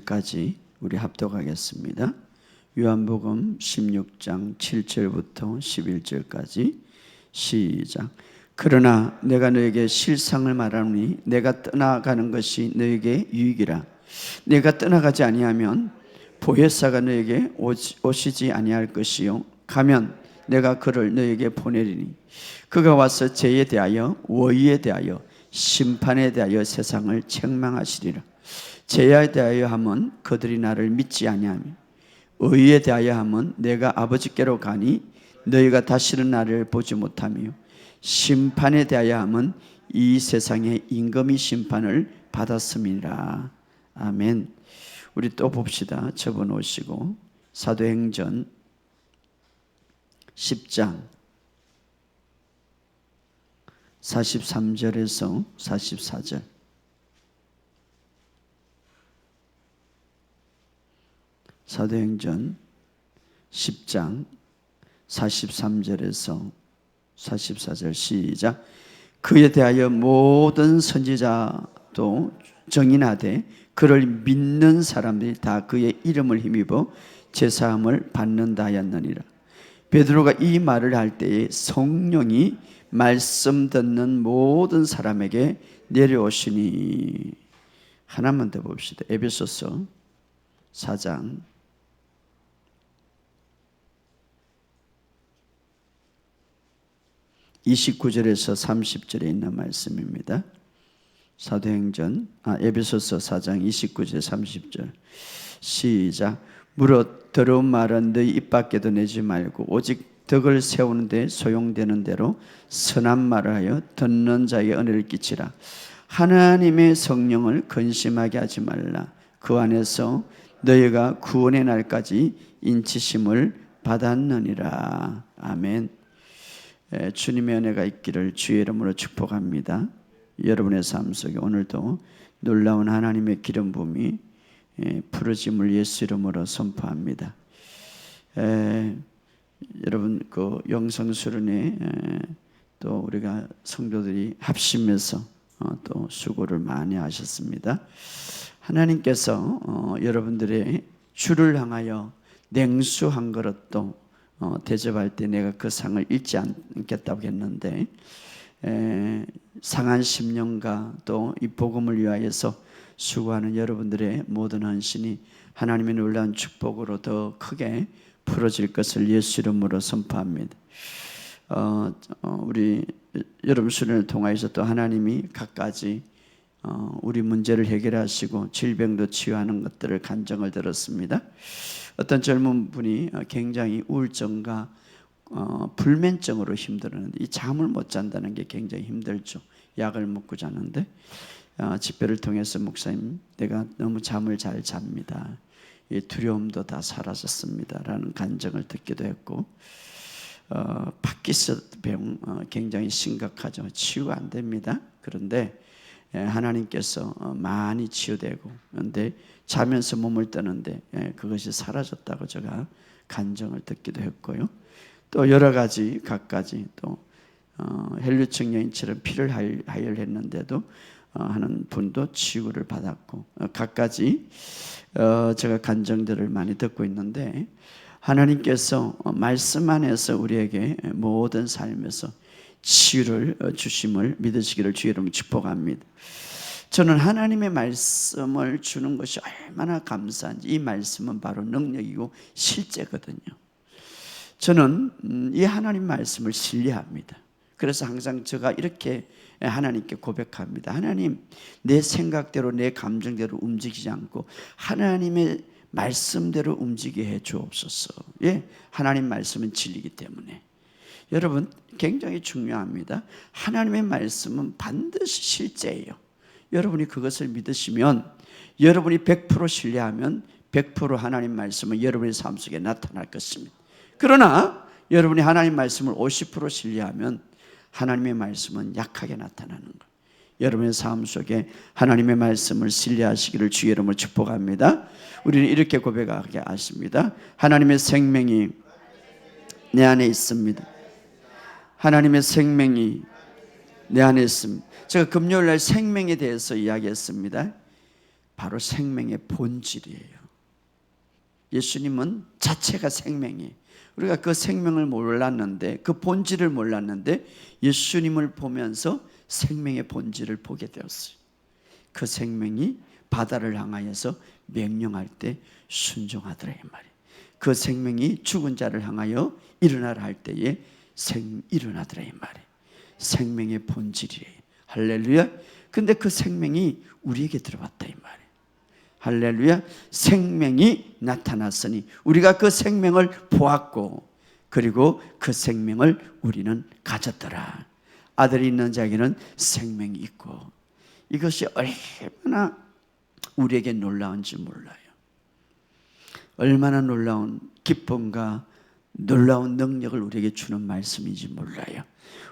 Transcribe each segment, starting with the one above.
11절까지 우리 합독하겠습니다. 요한복음 16장 7절부터 11절까지 시작. 그러나 내가 너에게 실상을 말하노니 내가 떠나가는 것이 너에게 유익이라. 내가 떠나가지 아니하면 보혜사가 너에게 오시지 아니할 것이요 가면 내가 그를 너에게 보내리니 그가 와서 죄에 대하여 의에 대하여 심판에 대하여 세상을 책망하시리라. 죄에 대하여 하면 그들이 나를 믿지 아니하며 의에 대하여 하면 내가 아버지께로 가니 너희가 다시는 나를 보지 못하며 심판에 대하여 하면 이 세상의 임금이 심판을 받았음이라. 아멘. 우리 또 봅시다. 접어놓으시고 사도행전 10장 43절에서 44절. 사도행전 10장 43절에서 44절 시작. 그에 대하여 모든 선지자도 정인하되 그를 믿는 사람들이 다 그의 이름을 힘입어 제사함을 받는다 하였느니라. 베드로가 이 말을 할 때에 성령이 말씀 듣는 모든 사람에게 내려오시니. 하나만 더 봅시다. 에베소서 4장 29절에서 30절에 있는 말씀입니다. 사도행전 에베소서 4장 29절 30절 시작. 무릇 더러운 말은 너희 입 밖에도 내지 말고 오직 덕을 세우는 데 소용되는 대로 선한 말을 하여 듣는 자에게 은혜를 끼치라. 하나님의 성령을 근심하게 하지 말라. 그 안에서 너희가 구원의 날까지 인치심을 받았느니라. 아멘. 주님의 은혜가 있기를 주의 이름으로 축복합니다. 여러분의 삶 속에 오늘도 놀라운 하나님의 기름 부음이 부르짐을 예수 이름으로 선포합니다. 여러분 그 영성수련회 또 우리가 성도들이 합심해서 또 수고를 많이 하셨습니다. 하나님께서 여러분들의 주를 향하여 냉수 한 그릇도 대접할 때 내가 그 상을 잃지 않겠다고 했는데 상한 심령과 또 이 복음을 위하여서 수고하는 여러분들의 모든 헌신이 하나님의 놀라운 축복으로 더 크게 풀어질 것을 예수 이름으로 선포합니다. 우리 여러분 수련을 통하여서 또 하나님이 갖가지 우리 문제를 해결하시고 질병도 치유하는 것들을 간증을 들었습니다. 어떤 젊은 분이 굉장히 우울증과 불면증으로 힘들었는데 이 잠을 못 잔다는 게 굉장히 힘들죠. 약을 먹고 자는데 집회를 통해서 목사님 내가 너무 잠을 잘 잡니다. 이 두려움도 다 사라졌습니다 라는 간증을 듣기도 했고 파키스 병 굉장히 심각하죠. 치유가 안 됩니다. 그런데 하나님께서 많이 치유되고 그런데 자면서 몸을 뜨는데 그것이 사라졌다고 제가 간증을 듣기도 했고요. 또 여러 가지 갖가지 또 헬류증 여인처럼 피를 하혈했는데도 하는 분도 치유를 받았고 갖가지 제가 간증들을 많이 듣고 있는데 하나님께서 말씀 안에서 우리에게 모든 삶에서 치유를 주심을 믿으시기를 주의 이름으로 축복합니다. 저는 하나님의 말씀을 주는 것이 얼마나 감사한지. 이 말씀은 바로 능력이고 실제거든요. 저는 이 하나님 말씀을 신뢰합니다. 그래서 항상 제가 이렇게 하나님께 고백합니다. 하나님, 내 생각대로 내 감정대로 움직이지 않고 하나님의 말씀대로 움직이게 해 주옵소서. 하나님 말씀은 진리이기 때문에. 여러분 굉장히 중요합니다. 하나님의 말씀은 반드시 실제예요. 여러분이 그것을 믿으시면 여러분이 100% 신뢰하면 100% 하나님 말씀은 여러분의 삶 속에 나타날 것입니다. 그러나 여러분이 하나님 말씀을 50% 신뢰하면 하나님의 말씀은 약하게 나타나는 것. 여러분의 삶 속에 하나님의 말씀을 신뢰하시기를 주의 이름으로 축복합니다. 우리는 이렇게 고백하게 하십니다. 하나님의 생명이 내 안에 있습니다. 하나님의 생명이 내 안에 있습니다. 제가 금요일날 생명에 대해서 이야기했습니다. 바로 생명의 본질이에요. 예수님은 자체가 생명이에요. 우리가 그 생명을 몰랐는데, 그 본질을 몰랐는데 예수님을 보면서 생명의 본질을 보게 되었어요. 그 생명이 바다를 향하여서 명령할 때 순종하더라 이 말이에요. 그 생명이 죽은 자를 향하여 일어나라 할 때에 일어나더라 이 말이에요. 생명의 본질이에요. 할렐루야. 근데 그 생명이 우리에게 들어왔다 이 말이에요. 할렐루야. 생명이 나타났으니 우리가 그 생명을 보았고, 그리고 그 생명을 우리는 가졌더라. 아들이 있는 자에게는 생명이 있고. 이것이 얼마나 우리에게 놀라운지 몰라요. 얼마나 놀라운 기쁨과 놀라운 능력을 우리에게 주는 말씀인지 몰라요.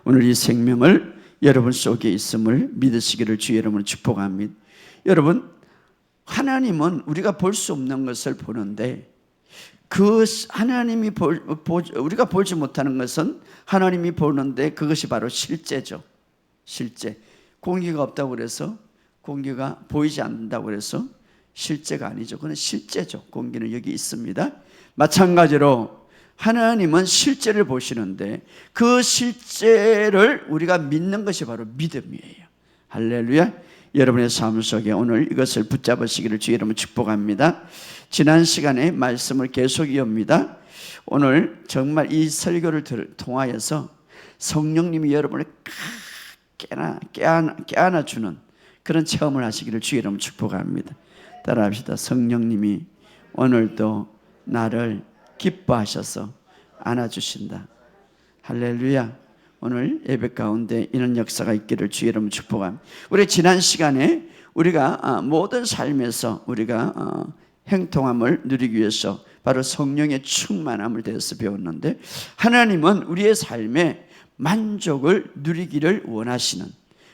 오늘 이 생명을 여러분 속에 있음을 믿으시기를 주 여러분을 축복합니다. 여러분, 하나님은 우리가 볼 수 없는 것을 보는데, 그 하나님이 우리가 보지 못하는 것은 하나님이 보는데 그것이 바로 실제죠. 실제. 공기가 없다고 그래서, 공기가 보이지 않는다고 그래서 실제가 아니죠. 그건 실제죠. 공기는 여기 있습니다. 마찬가지로 하나님은 실제를 보시는데 그 실제를 우리가 믿는 것이 바로 믿음이에요. 할렐루야. 여러분의 삶 속에 오늘 이것을 붙잡으시기를 주 여러분 축복합니다. 지난 시간에 말씀을 계속 이어옵니다. 오늘 정말 이 설교를 통하여서 성령님이 여러분을 깨안아주는 그런 체험을 하시기를 주 여러분 축복합니다. 따라합시다. 성령님이 오늘도 나를 기뻐하셔서 안아주신다. 할렐루야. 오늘 예배 가운데 이런 역사가 있기를 주 여러분 축복합니다. 우리 지난 시간에 우리가 모든 삶에서 우리가 행통함을 누리기 위해서 바로 성령의 충만함을 대해서 배웠는데, 하나님은 우리의 삶에 만족을 누리기를 원하시는,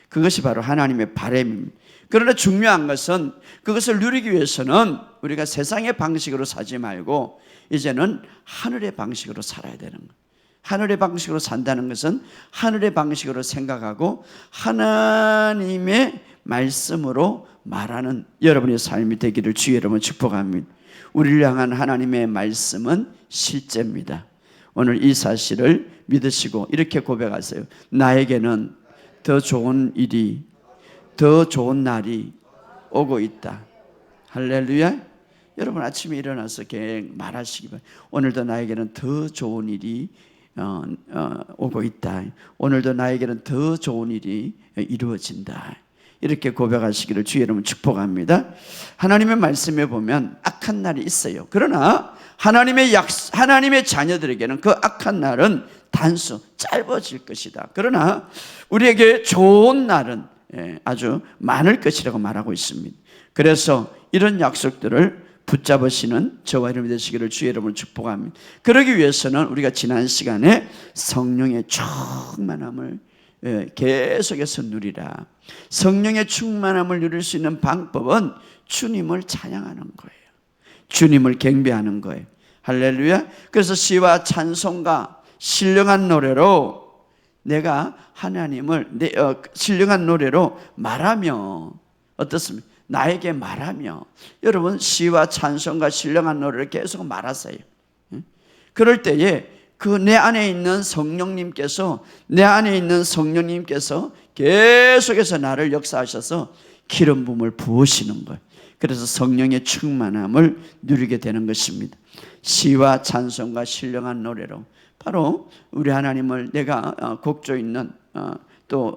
그것이 바로 하나님의 바람입니다. 그러나 중요한 것은 그것을 누리기 위해서는 우리가 세상의 방식으로 살지 말고 이제는 하늘의 방식으로 살아야 되는 거예요. 하늘의 방식으로 산다는 것은 하늘의 방식으로 생각하고 하나님의 말씀으로 말하는 여러분의 삶이 되기를 주 여러분 축복합니다. 우리를 향한 하나님의 말씀은 실제입니다. 오늘 이 사실을 믿으시고 이렇게 고백하세요. 나에게는 더 좋은 일이, 더 좋은 날이 오고 있다. 할렐루야. 여러분 아침에 일어나서 말하시기 바랍니다. 오늘도 나에게는 더 좋은 일이 오고 있다. 오늘도 나에게는 더 좋은 일이 이루어진다. 이렇게 고백하시기를 주 여러분 축복합니다. 하나님의 말씀에 보면 악한 날이 있어요. 그러나 하나님의 자녀들에게는 그 악한 날은 단수 짧아질 것이다. 그러나 우리에게 좋은 날은 아주 많을 것이라고 말하고 있습니다. 그래서 이런 약속들을 붙잡으시는 저와 여러분이 되시기를 주 여러분을 축복합니다. 그러기 위해서는 우리가 지난 시간에 성령의 충만함을 계속해서 누리라. 성령의 충만함을 누릴 수 있는 방법은 주님을 찬양하는 거예요. 주님을 경배하는 거예요. 할렐루야. 그래서 시와 찬송가 신령한 노래로 내가 하나님을 신령한 노래로 말하며, 어떻습니까? 나에게 말하며. 여러분 시와 찬송과 신령한 노래를 계속 말하세요. 그럴 때에 그 내 안에 있는 성령님께서 계속해서 나를 역사하셔서 기름 부음을 부으시는 거예요. 그래서 성령의 충만함을 누리게 되는 것입니다. 시와 찬송과 신령한 노래로 바로 우리 하나님을 내가 곡조 있는 또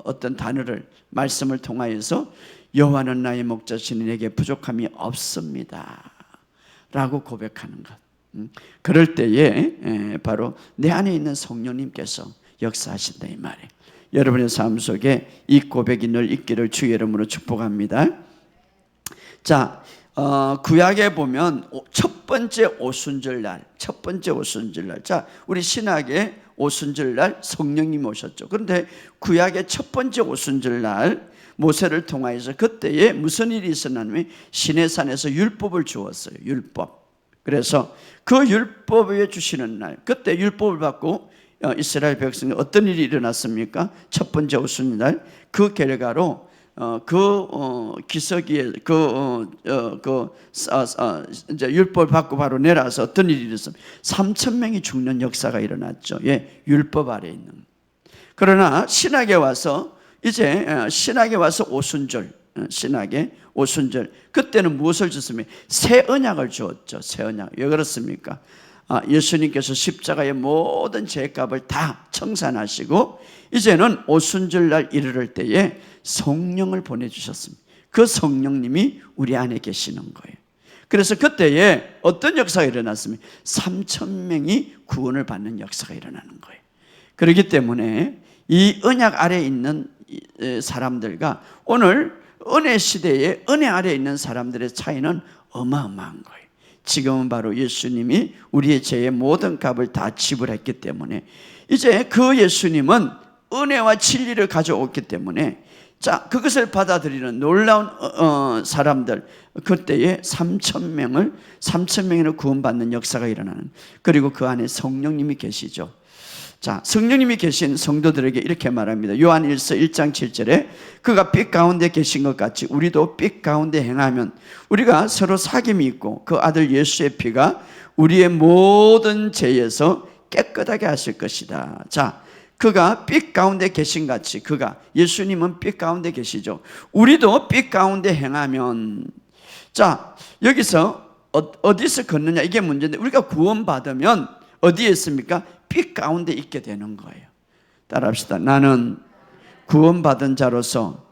어떤 단어를 말씀을 통하여서 여호와는 나의 목자시니 내게 부족함이 없습니다 라고 고백하는 것. 그럴 때에 바로 내 안에 있는 성령님께서 역사하신다 이 말이에요. 여러분의 삶 속에 이 고백이 늘 있기를 주 이름으로 축복합니다. 자, 구약에 보면 첫 번째 오순절날, 자, 우리 신학의 오순절날 성령님 오셨죠. 그런데 구약의 첫 번째 오순절날 모세를 통하여서 그때에 무슨 일이 있었냐면 시내산에서 율법을 주었어요. 율법. 그래서 그 율법을 주시는 날, 그때 율법을 받고 이스라엘 백성이 어떤 일이 일어났습니까? 첫 번째 오순절 그 결과로 기서기에 이제 율법 받고 바로 내려와서 어떤 일이 일어났습니까? 3,000명이 죽는 역사가 일어났죠. 예, 율법 아래 있는. 그러나 신학에 와서 오순절, 신학에 오순절, 그때는 무엇을 줬습니까? 새 언약을 주었죠. 새 언약. 왜 그렇습니까? 예수님께서 십자가의 모든 죄값을 다 청산하시고 이제는 오순절날 이르를 때에 성령을 보내주셨습니다. 그 성령님이 우리 안에 계시는 거예요. 그래서 그때에 어떤 역사가 일어났습니까? 3,000명이 구원을 받는 역사가 일어나는 거예요. 그렇기 때문에 이 언약 아래에 있는 사람들과 오늘 은혜 시대에 은혜 아래에 있는 사람들의 차이는 어마어마한 거예요. 지금은 바로 예수님이 우리의 죄의 모든 값을 다 지불했기 때문에 이제 그 예수님은 은혜와 진리를 가져왔기 때문에 자, 그것을 받아들이는 놀라운 사람들, 그때에 3,000명을 구원받는 역사가 일어나는, 그리고 그 안에 성령님이 계시죠. 자, 성령님이 계신 성도들에게 이렇게 말합니다. 요한일서 1장 7절에 그가 빛 가운데 계신 것 같이 우리도 빛 가운데 행하면 우리가 서로 사귐이 있고 그 아들 예수의 피가 우리의 모든 죄에서 깨끗하게 하실 것이다. 자, 그가 빛 가운데 계신 같이, 그가, 예수님은 빛 가운데 계시죠. 우리도 빛 가운데 행하면, 자, 여기서 어디서 걷느냐, 이게 문제인데, 우리가 구원받으면 어디에 있습니까? 빛 가운데 있게 되는 거예요. 따라합시다. 나는 구원받은 자로서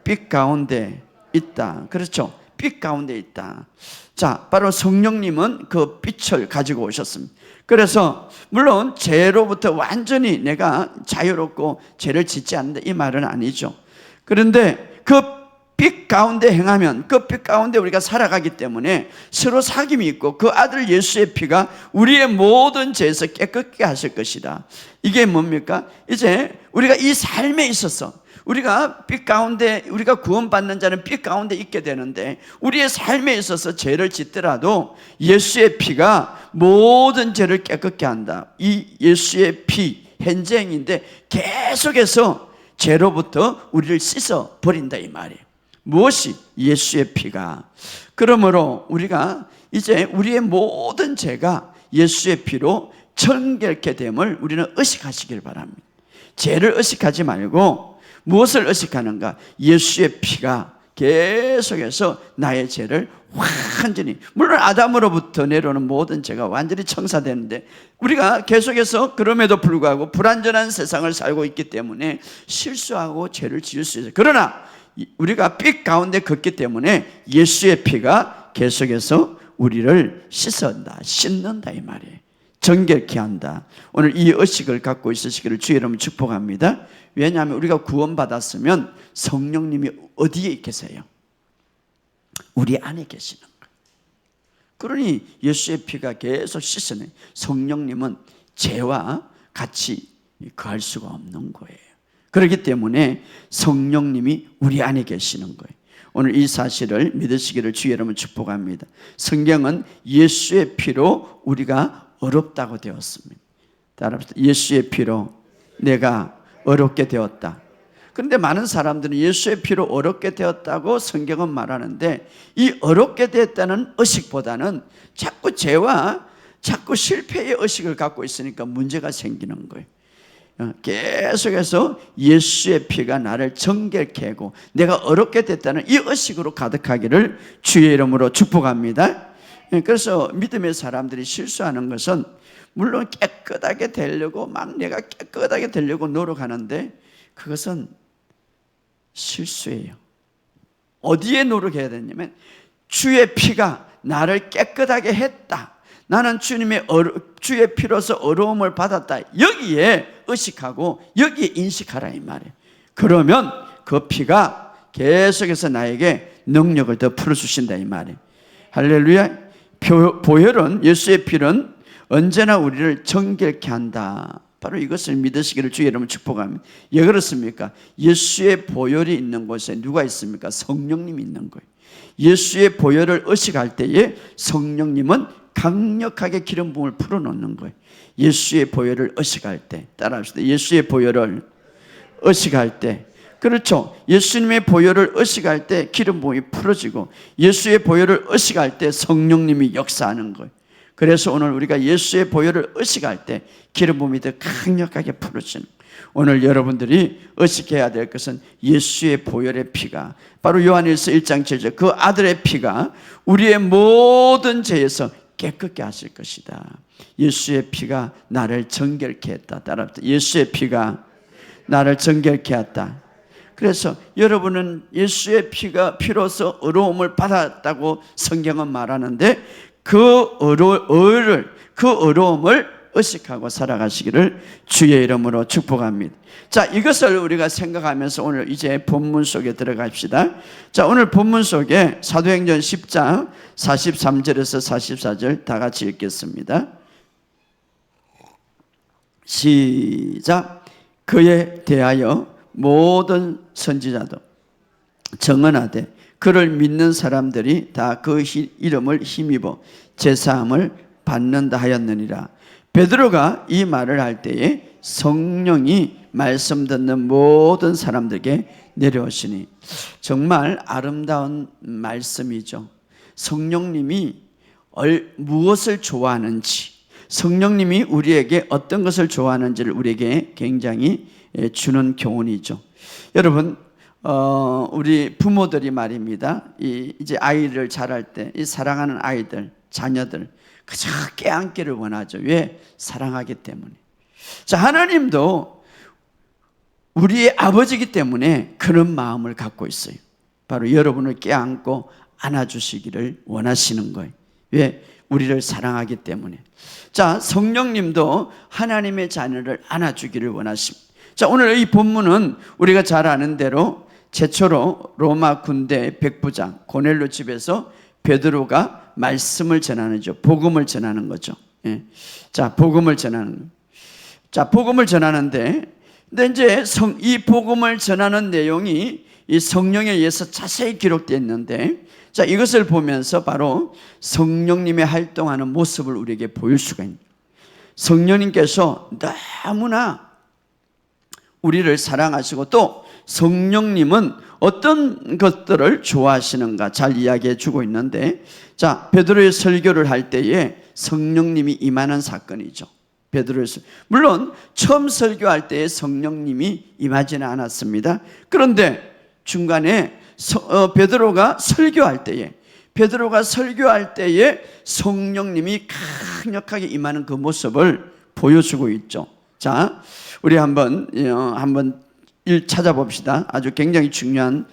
빛 가운데 있다. 그렇죠? 빛 가운데 있다. 자, 바로 성령님은 그 빛을 가지고 오셨습니다. 그래서 물론 죄로부터 완전히 내가 자유롭고 죄를 짓지 않는다, 이 말은 아니죠. 그런데 그 빛 가운데 행하면 그 빛 가운데 우리가 살아가기 때문에 서로 사귐이 있고 그 아들 예수의 피가 우리의 모든 죄에서 깨끗게 하실 것이다. 이게 뭡니까? 이제 우리가 이 삶에 있어서 우리가 빛 가운데, 우리가 구원받는 자는 빛 가운데 있게 되는데 우리의 삶에 있어서 죄를 짓더라도 예수의 피가 모든 죄를 깨끗게 한다. 이 예수의 피, 현재형인데 계속해서 죄로부터 우리를 씻어 버린다, 이 말이에요. 무엇이? 예수의 피가. 그러므로 우리가 이제 우리의 모든 죄가 예수의 피로 정결케 됨을 우리는 의식하시길 바랍니다. 죄를 의식하지 말고 무엇을 의식하는가? 예수의 피가 계속해서 나의 죄를 완전히, 물론 아담으로부터 내려오는 모든 죄가 완전히 청사되는데 우리가 계속해서 그럼에도 불구하고 불완전한 세상을 살고 있기 때문에 실수하고 죄를 지을 수 있어요. 그러나 우리가 빛 가운데 걷기 때문에 예수의 피가 계속해서 우리를 씻는다 이 말이에요. 정결케 한다. 오늘 이 의식을 갖고 있으시기를 주의 이름으로 축복합니다. 왜냐하면 우리가 구원받았으면 성령님이 어디에 계세요? 우리 안에 계시는 거예요. 그러니 예수의 피가 계속 씻어내. 성령님은 죄와 같이 거할 수가 없는 거예요. 그렇기 때문에 성령님이 우리 안에 계시는 거예요. 오늘 이 사실을 믿으시기를 주의 이름으로 축복합니다. 성경은 예수의 피로 우리가 어렵다고 되었습니다. 따라합시다. 예수의 피로 내가 어렵게 되었다. 그런데 많은 사람들은 예수의 피로 어렵게 되었다고 성경은 말하는데 이 어렵게 되었다는 의식보다는 자꾸 죄와 자꾸 실패의 의식을 갖고 있으니까 문제가 생기는 거예요. 계속해서 예수의 피가 나를 정결케 하고 내가 어렵게 됐다는 이 의식으로 가득하기를 주의 이름으로 축복합니다. 그래서 믿음의 사람들이 실수하는 것은 물론 깨끗하게 되려고 막 내가 깨끗하게 되려고 노력하는데 그것은 실수예요. 어디에 노력해야 되냐면 주의 피가 나를 깨끗하게 했다. 나는 주의 피로서 어려움을 받았다. 여기에 의식하고 여기에 인식하라 이 말이에요. 그러면 그 피가 계속해서 나에게 능력을 더 풀어주신다 이 말이에요. 할렐루야. 보혈은, 예수의 피는 언제나 우리를 정결케 한다. 바로 이것을 믿으시기를 주의 이름으로 축복합니다. 왜 그렇습니까? 예수의 보혈이 있는 곳에 누가 있습니까? 성령님이 있는 거예요. 예수의 보혈을 의식할 때에 성령님은 강력하게 기름 부음을 풀어놓는 거예요. 예수의 보혈을 의식할 때, 따라합시다. 예수의 보혈을 의식할 때 그렇죠. 예수님의 보혈을 의식할 때 기름 부음이 풀어지고 예수의 보혈을 의식할 때 성령님이 역사하는 거예요. 그래서 오늘 우리가 예수의 보혈을 의식할 때 기름 부음이 더 강력하게 풀어지는 거예요. 오늘 여러분들이 의식해야 될 것은 예수의 보혈의 피가, 바로 요한일서 1장 7절 그 아들의 피가 우리의 모든 죄에서 깨끗게 하실 것이다. 예수의 피가 나를 정결케 했다. 따라합시다. 예수의 피가 나를 정결케 했다. 그래서 여러분은 예수의 피로서 의로움을 받았다고 성경은 말하는데 그 의로움을 의식하고 살아가시기를 주의 이름으로 축복합니다. 자, 이것을 우리가 생각하면서 오늘 이제 본문 속에 들어갑시다. 자, 오늘 본문 속에 사도행전 10장 43절에서 44절 다 같이 읽겠습니다. 시작. 그에 대하여 모든 선지자도 정언하되 그를 믿는 사람들이 다 그 이름을 힘입어 제사함을 받는다 하였느니라. 베드로가 이 말을 할 때에 성령이 말씀 듣는 모든 사람들에게 내려오시니, 정말 아름다운 말씀이죠. 성령님이 무엇을 좋아하는지, 성령님이 우리에게 어떤 것을 좋아하는지를 우리에게 굉장히 주는 교훈이죠. 여러분, 우리 부모들이 말입니다. 이제 아이를 자랄 때 이 사랑하는 아이들, 자녀들 그저 깨안기를 원하죠. 왜? 사랑하기 때문에. 자, 하나님도 우리의 아버지이기 때문에 그런 마음을 갖고 있어요. 바로 여러분을 깨안고 안아주시기를 원하시는 거예요. 왜? 우리를 사랑하기 때문에. 자, 성령님도 하나님의 자녀를 안아주기를 원하십니다. 자, 오늘 이 본문은 우리가 잘 아는 대로 최초로 로마 군대 백부장 고넬료 집에서 베드로가 말씀을 전하는 거죠. 복음을 전하는 거죠. 예. 자, 복음을 전하는. 자, 복음을 전하는데, 근데 이제 이 복음을 전하는 내용이 이 성령에 의해서 자세히 기록되어 있는데, 자, 이것을 보면서 바로 성령님의 활동하는 모습을 우리에게 보일 수가 있는. 성령님께서 너무나 우리를 사랑하시고 또 성령님은 어떤 것들을 좋아하시는가 잘 이야기해 주고 있는데, 자, 베드로의 설교를 할 때에 성령님이 임하는 사건이죠. 베드로의 물론 처음 설교할 때에 성령님이 임하지는 않았습니다. 그런데 중간에 베드로가 설교할 때에 성령님이 강력하게 임하는 그 모습을 보여주고 있죠. 자, 우리 한번 찾아봅시다. 아주 굉장히 중요한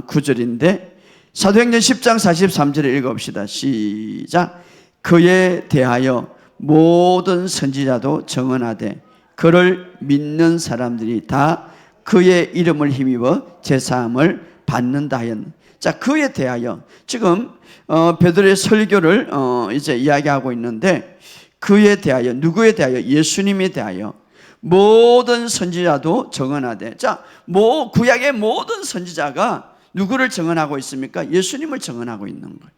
구절인데, 사도행전 10장 43절에 읽어봅시다. 시작. 그에 대하여 모든 선지자도 정언하되 그를 믿는 사람들이 다 그의 이름을 힘입어 제사함을 받는다 하였느니라. 자, 그에 대하여 지금 베드로의 설교를 이제 이야기하고 있는데, 그에 대하여, 누구에 대하여? 예수님에 대하여 모든 선지자도 정언하되. 자, 구약의 모든 선지자가 누구를 정언하고 있습니까? 예수님을 정언하고 있는 거예요.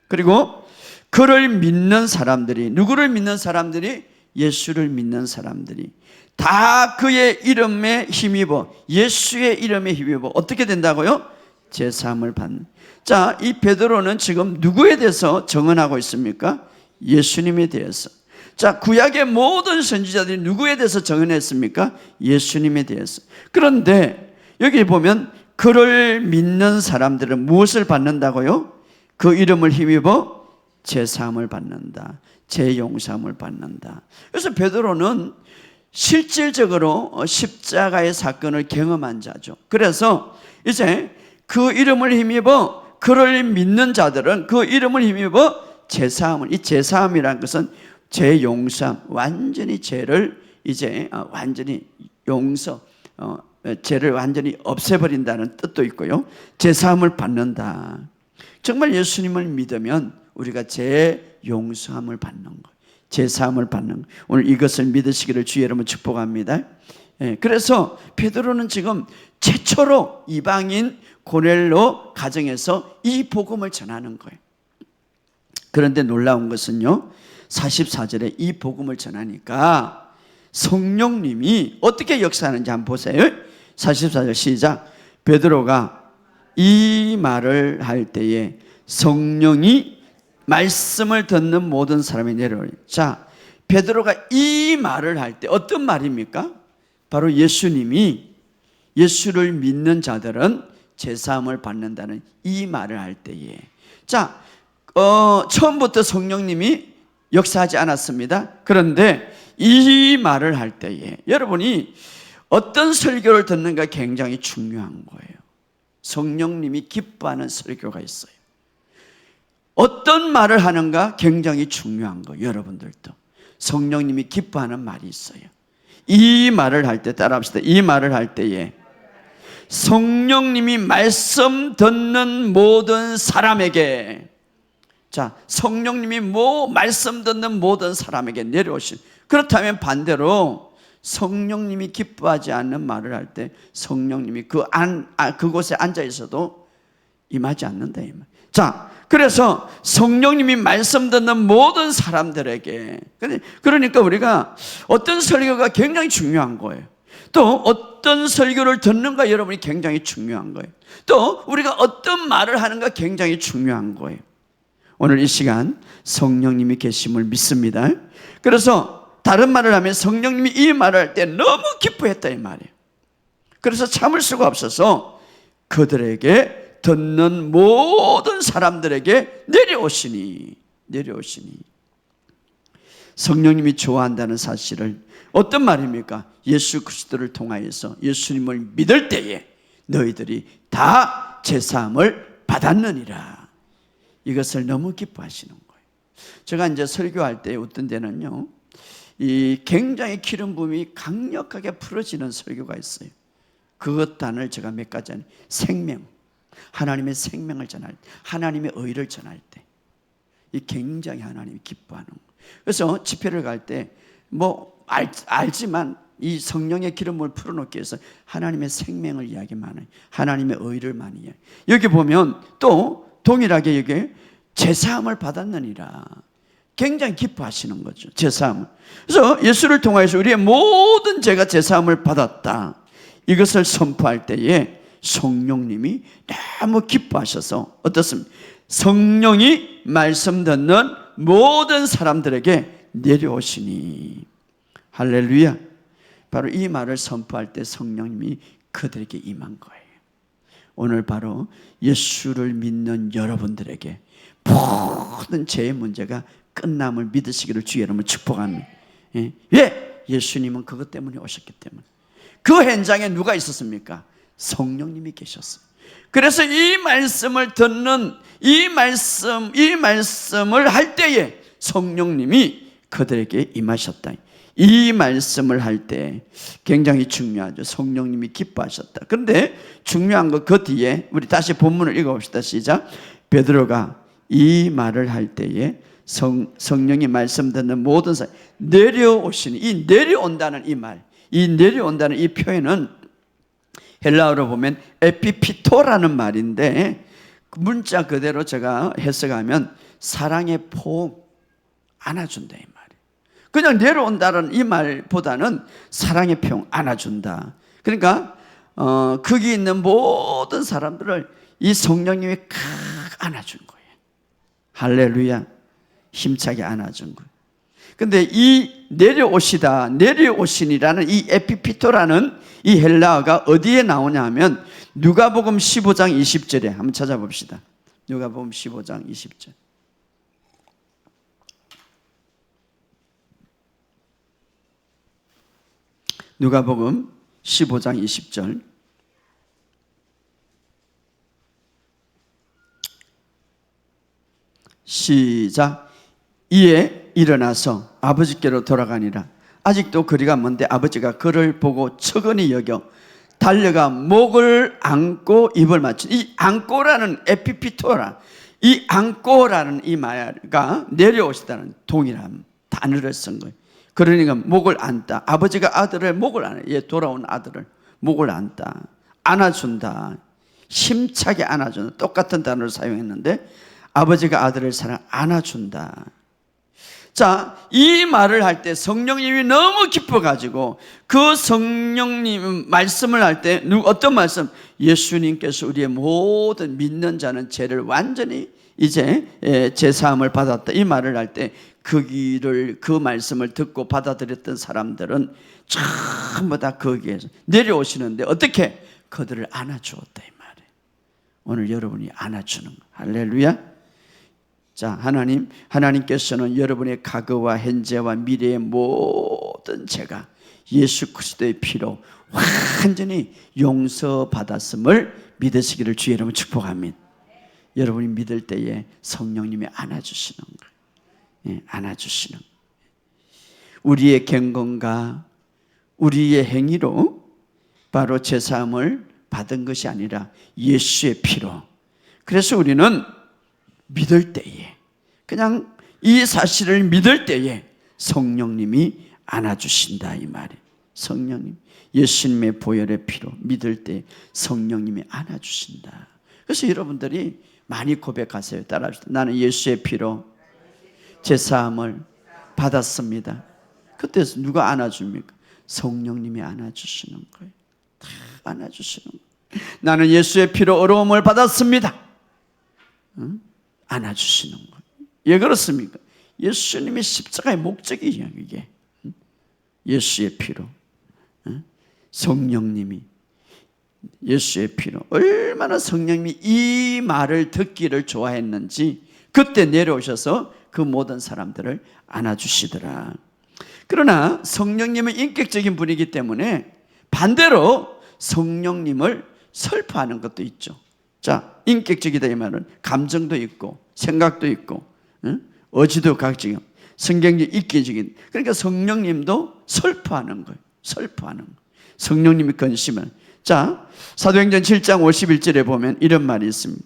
그리고 그를 믿는 사람들이, 누구를 믿는 사람들이? 예수를 믿는 사람들이 다 그의 이름에 힘입어, 예수의 이름에 힘입어 어떻게 된다고요? 제사함을 받는. 자, 이 베드로는 지금 누구에 대해서 정언하고 있습니까? 예수님에 대해서. 자, 구약의 모든 선지자들이 누구에 대해서 정언했습니까? 예수님에 대해서. 그런데 여기 보면 그를 믿는 사람들은 무엇을 받는다고요? 그 이름을 힘입어 제사함을 받는다. 제용사함을 받는다. 그래서 베드로는 실질적으로 십자가의 사건을 경험한 자죠. 그래서 이제 그 이름을 힘입어, 그를 믿는 자들은 그 이름을 힘입어 제사함을, 이 제사함이라는 것은 제용서함, 완전히 죄를 이제 완전히 죄를 완전히 없애버린다는 뜻도 있고요. 제사함을 받는다. 정말 예수님을 믿으면 우리가 죄 용서함을 받는 것, 제사함을 받는 것. 오늘 이것을 믿으시기를 주의 이름으로 축복합니다. 그래서 베드로는 지금 최초로 이방인 고넬료 가정에서 이 복음을 전하는 거예요. 그런데 놀라운 것은요, 44절에 이 복음을 전하니까 성령님이 어떻게 역사하는지 한번 보세요. 44절 시작. 베드로가 이 말을 할 때에 성령이 말씀을 듣는 모든 사람이 내려오니. 자, 베드로가 이 말을 할 때 어떤 말입니까? 바로 예수님이 예수를 믿는 자들은 제사함을 받는다는 이 말을 할 때에, 자, 처음부터 성령님이 역사하지 않았습니다. 그런데 이 말을 할 때에 여러분이 어떤 설교를 듣는가 굉장히 중요한 거예요. 성령님이 기뻐하는 설교가 있어요. 어떤 말을 하는가 굉장히 중요한 거예요. 여러분들도 성령님이 기뻐하는 말이 있어요. 이 말을 할 때 따라합시다. 이 말을 할 때에 성령님이 말씀 듣는 모든 사람에게, 자, 성령님이 말씀 듣는 모든 사람에게 내려오신. 그렇다면 반대로 성령님이 기뻐하지 않는 말을 할 때 성령님이 그곳에 앉아 있어도 임하지 않는다 이 말. 자, 그래서 성령님이 말씀 듣는 모든 사람들에게, 그러니까 우리가 어떤 설교가 굉장히 중요한 거예요. 또 어떤 설교를 듣는가 여러분이 굉장히 중요한 거예요. 또 우리가 어떤 말을 하는가 굉장히 중요한 거예요. 오늘 이 시간 성령님이 계심을 믿습니다. 그래서 다른 말을 하면 성령님이 이 말을 할 때 너무 기뻐했다 이 말이에요. 그래서 참을 수가 없어서 그들에게, 듣는 모든 사람들에게 내려오시니. 성령님이 좋아한다는 사실을, 어떤 말입니까? 예수 그리스도를 통하여서 예수님을 믿을 때에 너희들이 다 제사함을 받았느니라. 이것을 너무 기뻐하시는 거예요. 제가 이제 설교할 때 어떤 데는요, 이 굉장히 기름 부음이 강력하게 풀어지는 설교가 있어요. 그것 단을 제가 몇 가지 하는, 생명, 하나님의 생명을 전할 때, 하나님의 의를 전할 때, 이 굉장히 하나님이 기뻐하는 거예요. 그래서 집회를 갈 때 알지만 이 성령의 기름을 풀어놓기 위해서 하나님의 생명을 이야기 많이 해요. 하나님의 의를 많이 해요. 여기 보면 또 동일하게 여기 제사함을 받았느니라. 굉장히 기뻐하시는 거죠. 제사함을. 그래서 예수를 통하여서 우리의 모든 죄가 제사함을 받았다. 이것을 선포할 때에 성령님이 너무 기뻐하셔서 어떻습니까? 성령이 말씀 듣는 모든 사람들에게 내려오시니. 할렐루야. 바로 이 말을 선포할 때 성령님이 그들에게 임한 거예요. 오늘 바로 예수를 믿는 여러분들에게 모든 죄의 문제가 끝남을 믿으시기를 주의 이름으로 축복합니다. 왜? 예수님은 그것 때문에 오셨기 때문에. 그 현장에 누가 있었습니까? 성령님이 계셨어요. 그래서 이 말씀을 듣는, 이 말씀을 할 때에 성령님이 그들에게 임하셨다. 이 말씀을 할 때 굉장히 중요하죠. 성령님이 기뻐하셨다. 그런데 중요한 거 그 뒤에 우리 다시 본문을 읽어봅시다. 시작. 베드로가 이 말을 할 때에 성령이 말씀 듣는 모든 사람 내려오시니, 이 내려온다는 이 말, 이 내려온다는 이 표현은 헬라어로 보면 에피피토라는 말인데 문자 그대로 제가 해석하면 사랑의 포옹, 안아준다 이 말이에요. 그냥 내려온다는 이 말보다는 사랑의 포옹, 안아준다. 그러니까 거기 있는 모든 사람들을 이 성령님이 칵 안아준 거예요. 할렐루야. 힘차게 안아준 거예요. 근데 이 내려오시니라는 이 에피피토라는 이 헬라어가 어디에 나오냐 하면 누가복음 15장 20절에 한번 찾아봅시다. 누가복음 15장 20절. 누가복음 15장 20절. 시작. 이에 일어나서 아버지께로 돌아가니라. 아직도 거리가 먼데 아버지가 그를 보고 측은히 여겨 달려가 목을 안고 입을 맞춘, 이 안고라는 에피피토라, 이 안고라는 이 말과 내려오시다는 동일한 단어를 쓴 거예요. 그러니까 목을 안다. 아버지가 아들을 목을 안아, 얘 돌아온 아들을 목을 안다, 안아준다, 힘차게 안아준다. 똑같은 단어를 사용했는데 아버지가 아들을 사랑 안아준다. 자, 이 말을 할 때 성령님이 너무 기뻐가지고 그 성령님 말씀을 할 때 어떤 말씀? 예수님께서 우리의 모든 믿는 자는 죄를 완전히 이제 제사함을 받았다, 이 말을 할 때 그 말씀을 듣고 받아들였던 사람들은 전부 다 거기에서 내려오시는데 어떻게? 그들을 안아주었다 이 말이에요. 오늘 여러분이 안아주는 거. 할렐루야. 자, 하나님께서는 여러분의 과거와 현재와 미래의 모든 죄가 예수 그리스도의 피로 완전히 용서받았음을 믿으시기를 주의 이름으로 축복합니다. 여러분이 믿을 때에 성령님이 안아주시는 거예요. 예, 안아주시는 거예요. 우리의 경건과 우리의 행위로 바로 제사함을 받은 것이 아니라 예수의 피로. 그래서 우리는 믿을 때에, 그냥 이 사실을 믿을 때에 성령님이 안아주신다 이 말이에요. 성령님, 예수님의 보혈의 피로 믿을 때 성령님이 안아주신다. 그래서 여러분들이 많이 고백하세요. 따라합시다. 나는 예수의 피로 제사함을 받았습니다. 그때 누가 안아줍니까? 성령님이 안아주시는 거예요. 다 안아주시는 거예요. 나는 예수의 피로 의로움을 받았습니다. 응? 안아주시는 거예요. 왜 그렇습니까? 예수님의 십자가의 목적이에요. 이게 예수의 피로, 성령님이 예수의 피로, 얼마나 성령님이 이 말을 듣기를 좋아했는지 그때 내려오셔서 그 모든 사람들을 안아주시더라. 그러나 성령님은 인격적인 분이기 때문에 반대로 성령님을 설파하는 것도 있죠. 자, 인격적이다 이 말은 감정도 있고 생각도 있고 의지도 각종, 성경적 인격적인, 그러니까 성령님도 설파하는 거예요. 설파하는 거예요. 성령님이 건심을. 자, 사도행전 7장 51절에 보면 이런 말이 있습니다.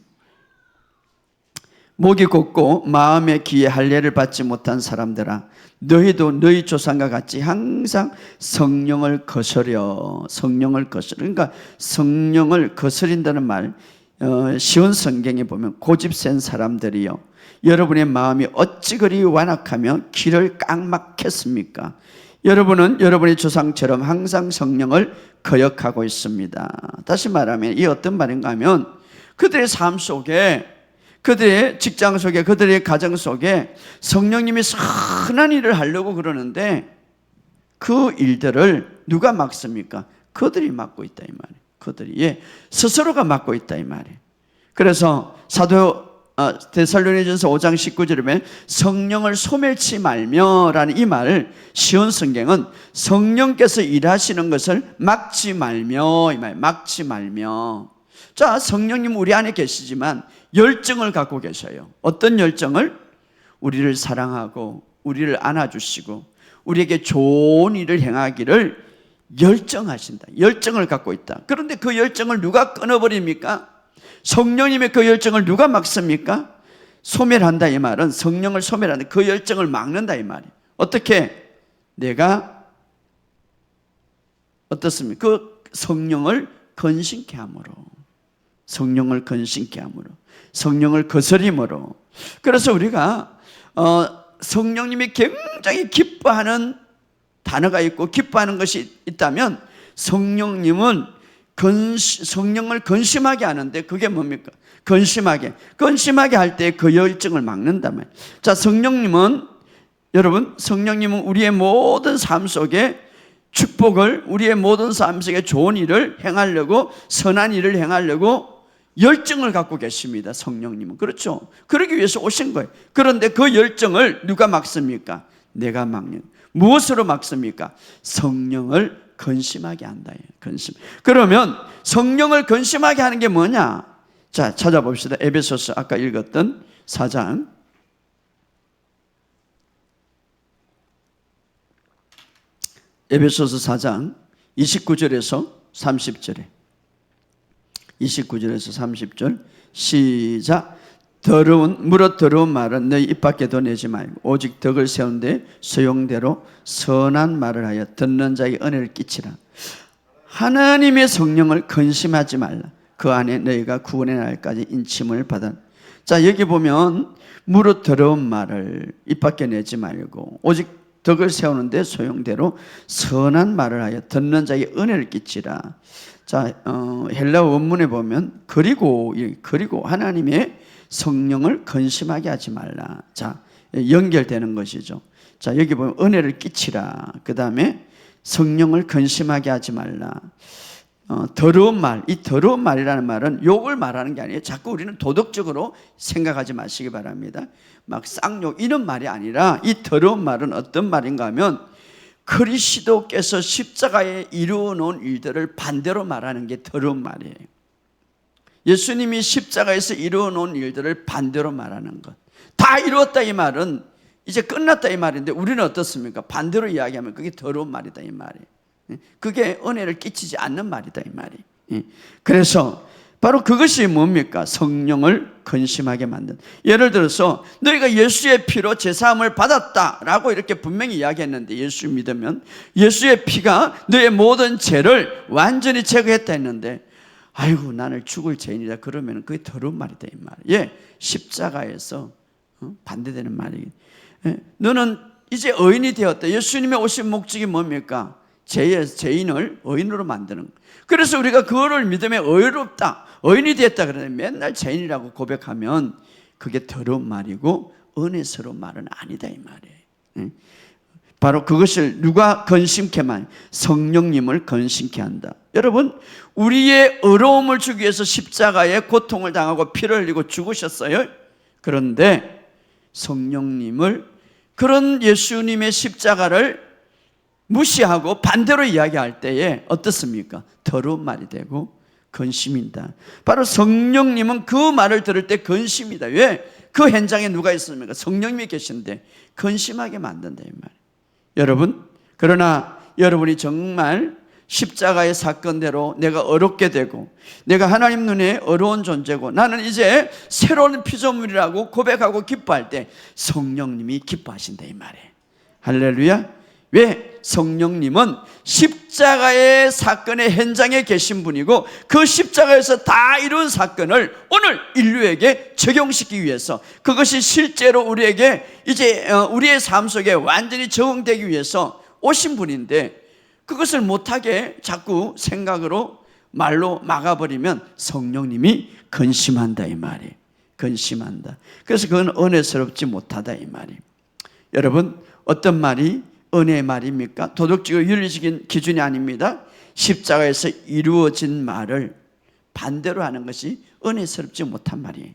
목이 곧고 마음에 귀에 할례를 받지 못한 사람들아, 너희도 너희 조상과 같이 항상 성령을 거스려. 성령을 거스려. 그러니까 성령을 거스린다는 말, 시온 성경에 보면 고집센 사람들이요, 여러분의 마음이 어찌 그리 완악하며 귀를 깡막했습니까? 여러분은 여러분의 조상처럼 항상 성령을 거역하고 있습니다. 다시 말하면 이 어떤 말인가 하면 그들의 삶 속에, 그들의 직장 속에, 그들의 가정 속에 성령님이 선한 일을 하려고 그러는데 그 일들을 누가 막습니까? 그들이 막고 있다 이 말이에요. 그들이 스스로가 막고 있다 이 말이에요. 그래서 데살로니가전서 5장 19절에 보면 성령을 소멸치 말며라는 이 말을 시온 성경은 성령께서 일하시는 것을 막지 말며 이 말, 막지 말며. 자, 성령님 우리 안에 계시지만 열정을 갖고 계셔요. 어떤 열정을? 우리를 사랑하고 우리를 안아주시고 우리에게 좋은 일을 행하기를 열정하신다. 열정을 갖고 있다. 그런데 그 열정을 누가 끊어버립니까? 성령님의 그 열정을 누가 막습니까? 소멸한다 이 말은 성령을 소멸한다, 그 열정을 막는다 이 말이에요. 어떻게? 내가 어떻습니까? 그 성령을 건신케 함으로, 성령을 건신케 함으로, 성령을 거스림으로. 그래서 우리가 성령님이 굉장히 기뻐하는 단어가 있고 기뻐하는 것이 있다면 성령님은 성령을 건심하게 하는데 그게 뭡니까? 건심하게 할 때 그 열정을 막는다면. 자, 여러분 성령님은 우리의 모든 삶 속에 축복을, 우리의 모든 삶 속에 좋은 일을 행하려고, 선한 일을 행하려고 열정을 갖고 계십니다. 성령님은. 그렇죠? 그러기 위해서 오신 거예요. 그런데 그 열정을 누가 막습니까? 내가 막는. 무엇으로 막습니까? 성령을 건심하게 한다. 건심. 그러면 성령을 건심하게 하는 게 뭐냐? 자, 찾아봅시다. 에베소서 아까 읽었던 4장. 에베소서 4장 29절에서 30절에 29절에서 30절 시작. 무릇 더러운 말은 너희 입 밖에도 내지 말고 오직 덕을 세운데 소용대로 선한 말을 하여 듣는 자에게 은혜를 끼치라. 하나님의 성령을 건심하지 말라. 그 안에 너희가 구원의 날까지 인침을 받아. 자, 여기 보면 무릇 더러운 말을 입 밖에 내지 말고 오직 덕을 세우는데 소용대로 선한 말을 하여 듣는 자에게 은혜를 끼치라. 자, 헬라 원문에 보면 그리고 하나님의 성령을 근심하게 하지 말라. 자, 연결되는 것이죠. 자, 여기 보면 은혜를 끼치라. 그 다음에 성령을 근심하게 하지 말라. 더러운 말, 이 더러운 말이라는 말은 욕을 말하는 게 아니에요. 자꾸 우리는 도덕적으로 생각하지 마시기 바랍니다. 막 쌍욕 이런 말이 아니라 이 더러운 말은 어떤 말인가 하면 그리스도께서 십자가에 이루어 놓은 일들을 반대로 말하는 게 더러운 말이에요. 예수님이 십자가에서 이루어 놓은 일들을 반대로 말하는 것. 다 이루었다 이 말은 이제 끝났다 이 말인데 우리는 어떻습니까? 반대로 이야기하면 그게 더러운 말이다 이 말이에요. 그게 은혜를 끼치지 않는 말이다 이 말이. 그래서 바로 그것이 뭡니까? 성령을 근심하게 만든. 예를 들어서 너희가 예수의 피로 제사함을 받았다라고 이렇게 분명히 이야기했는데, 예수 믿으면 예수의 피가 너의 모든 죄를 완전히 제거했다 했는데, 아이고 나는 죽을 죄인이다 그러면 그게 더러운 말이다 이 말이에요. 십자가에서 반대되는 말이에요. 너는 이제 의인이 되었다. 예수님의 오신 목적이 뭡니까? 죄인을 의인으로 만드는 거예요. 그래서 우리가 그거를 믿으면 의롭다, 의인이 됐다 그러는데 맨날 죄인이라고 고백하면 그게 더러운 말이고 은혜스러운 말은 아니다 이 말이에요. 바로 그것을 누가 근심케만? 성령님을 근심케 한다. 여러분, 우리의 의로움을 주기 위해서 십자가에 고통을 당하고 피를 흘리고 죽으셨어요. 그런데 성령님을, 그런 예수님의 십자가를 무시하고 반대로 이야기할 때에 어떻습니까? 더러운 말이 되고 근심이다. 바로 성령님은 그 말을 들을 때 근심이다. 왜? 그 현장에 누가 있습니까? 성령님이 계신데 근심하게 만든다 이 말이에요. 여러분, 그러나 여러분이 정말 십자가의 사건대로 내가 어렵게 되고 내가 하나님 눈에 어려운 존재고 나는 이제 새로운 피조물이라고 고백하고 기뻐할 때 성령님이 기뻐하신다 이 말이에요. 할렐루야. 왜? 성령님은 십자가의 사건의 현장에 계신 분이고 그 십자가에서 다 이룬 사건을 오늘 인류에게 적용시키기 위해서, 그것이 실제로 우리에게 이제 우리의 삶 속에 완전히 적용되기 위해서 오신 분인데, 그것을 못하게 자꾸 생각으로 말로 막아버리면 성령님이 근심한다 이 말이에요. 근심한다. 그래서 그건 은혜스럽지 못하다 이 말이에요. 여러분, 어떤 말이 은혜의 말입니까? 도덕적이고 윤리적인 기준이 아닙니다. 십자가에서 이루어진 말을 반대로 하는 것이 은혜스럽지 못한 말이에요.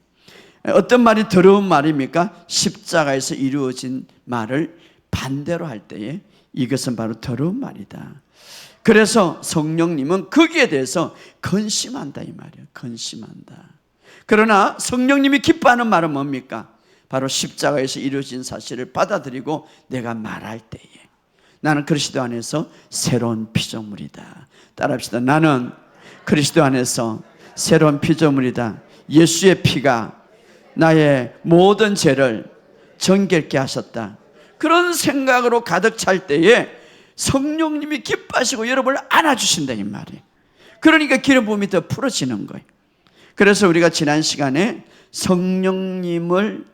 어떤 말이 더러운 말입니까? 십자가에서 이루어진 말을 반대로 할 때에 이것은 바로 더러운 말이다. 그래서 성령님은 거기에 대해서 근심한다 이 말이에요. 근심한다. 그러나 성령님이 기뻐하는 말은 뭡니까? 바로 십자가에서 이루어진 사실을 받아들이고 내가 말할 때에 나는 그리스도 안에서 새로운 피조물이다. 따라합시다. 나는 그리스도 안에서 새로운 피조물이다. 예수의 피가 나의 모든 죄를 정결케 하셨다. 그런 생각으로 가득 찰 때에 성령님이 기뻐하시고 여러분을 안아주신다 이 말이에요. 그러니까 기름 부음이 더 풀어지는 거예요. 그래서 우리가 지난 시간에 성령님을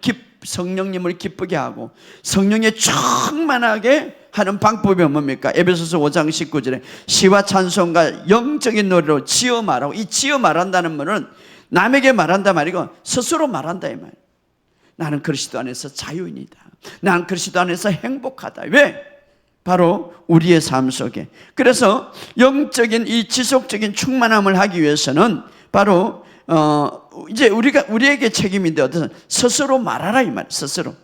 기쁘게 하고 성령에 충만하게 하는 방법이 뭡니까? 에베소서 5장 19절에 시와 찬송과 영적인 노래로 지어 말하고, 이 지어 말한다는 말은 남에게 말한다 말이고 스스로 말한다 이 말이에요. 나는 그리스도 안에서 자유인이다. 나는 그리스도 안에서 행복하다. 왜? 바로 우리의 삶 속에. 그래서 영적인 이 지속적인 충만함을 하기 위해서는 바로 이제 우리에게 책임인데 어떤 스스로 말하라 이 말이에요. 스스로.